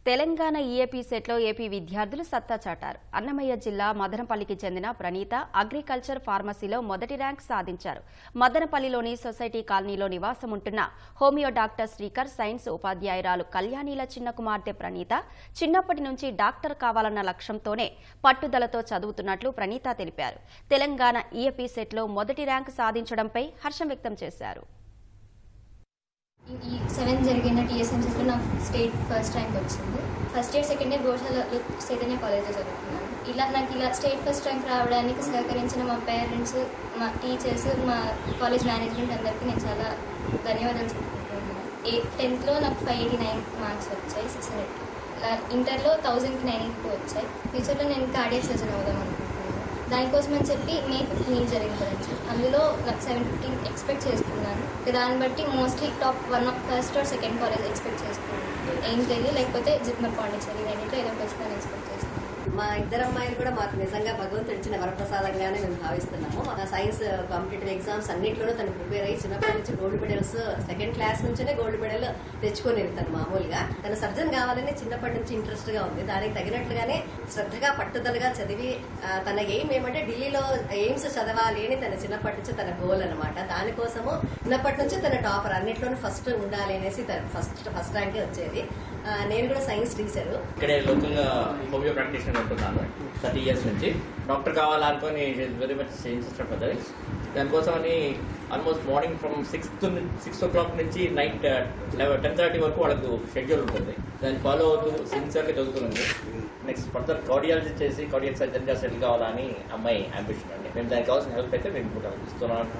Telangana EAP సెట్లో AP విద్యార్థులు సత్తా చాటారు. అన్నమయ్య జిల్లా మదనపల్లికి చెందిన ప్రణీత అగ్రికల్చర్ ఫార్మసీలో మొదటి ర్యాంక్ సాధించారు. మదనపల్లిలోని సొసైటీ కాలనీలో నివాసం ఉంటున్న హోమియో డాక్టర్ శ్రీకర్ సైన్స్ ఉపాధ్యాయురాలు కళ్యాణీల చిన్న కుమార్తె ప్రణీత చిన్నప్పటి నుంచి డాక్టర్ కావాలన్న లక్ష్యంతోనే పట్టుదలతో చదువుతున్నట్లు ప్రణీత తెలిపారు. తెలంగాణ ఈఏపీ సెట్లో మొదటి ర్యాంక్ సాధించడంపై హర్షం వ్యక్తం చేశారు. ఈ 7 జరిగిన టీఎస్ఎంసీలో నాకు స్టేట్ ఫస్ట్ ర్యాంక్ వచ్చింది. ఫస్ట్ ఇయర్ సెకండ్ ఇయర్ గోశాల చైతన్య కాలేజ్లో చదువుతున్నాను. నాకు స్టేట్ ఫస్ట్ ర్యాంక్ రావడానికి సహకరించిన మా పేరెంట్స్, మా టీచర్స్, మా కాలేజ్ మేనేజ్మెంట్ అందరికీ నేను చాలా ధన్యవాదాలు చెప్పుకుంటున్నాను. 10th నాకు 589 మార్క్స్ వచ్చాయి, 600. ఇంటర్లో 1000కి 982 వచ్చాయి. ఫ్యూచర్లో నేను కార్డియాక్ సర్జన్ అవుదాం అనుకుంటున్నాను. దానికోసం అని చెప్పి May 15 జరిగిన గురించి అందులో నాకు 715 ఎక్స్పెక్ట్ చేస్తున్నాను. దాన్ని బట్టి mostly top 1 first or second college expect చేస్తున్నాను. ఏం తెలియదు, లేకపోతే జిప్మర్ పాండిచేరి రెండింటిలో ఏదో వస్తుందని ఎక్స్పెక్ట్ చేస్తున్నాను. మా ఇద్దరు అమ్మాయిలు కూడా మాకు నిజంగా భగవంతుడు ఇచ్చిన వరప్రసాదంగానే మేము భావిస్తున్నాము. మా సైన్స్ కాంపిటేటివ్ ఎగ్జామ్స్ అన్నింటిలోనూ తను ప్రిపేర్ అయ్యి చిన్నప్పటి నుంచి గోల్డ్ మెడల్స్, సెకండ్ క్లాస్ నుంచే గోల్డ్ మెడల్ తెచ్చుకొని వెళ్తాను. మామూలుగా తను సర్జన్ కావాలని చిన్నప్పటి నుంచి ఇంట్రెస్ట్ గా ఉంది. దానికి తగినట్లుగానే శ్రద్ధగా పట్టుదలగా చదివి తన ఎయిమ్ ఏమంటే ఢిల్లీలో ఎయిమ్స్ చదవాలి అని తన చిన్నప్పటి నుంచి తన గోల్ అనమాట. దానికోసము చిన్నప్పటి నుంచి తన టాపర్, అన్నింటిలోనూ ఫస్ట్ ఉండాలి అనేసి తన ఫస్ట్ ర్యాంకే వచ్చేది. నేను కూడా సైన్స్ టీచర్, ఇక్కడే లోకల్ గా హోమియో ప్రాక్టీషనర్ ఉంటున్నాను 30 years నుంచి. డాక్టర్ కావాలనుకొని very much interested for that. దానికోసం అని ఆల్మోస్ట్ మార్నింగ్ ఫ్రమ్ 6 o'clock నుంచి నైట్ 10:30 వరకు వాళ్ళకు షెడ్యూల్ ఉంటుంది. దాన్ని ఫాలో అవుతూ సిన్సియర్గా చదువుతుంది. నెక్స్ట్ ఫర్దర్ కార్డియాలజీ చేసి కార్డియాక్ సర్జన్గా సెటిల్ కావాలని అమ్మాయి అంబిషన్ అండి. మేము దానికి కావాల్సిన హెల్ప్ అయితే మేము ఇస్తున్నాం.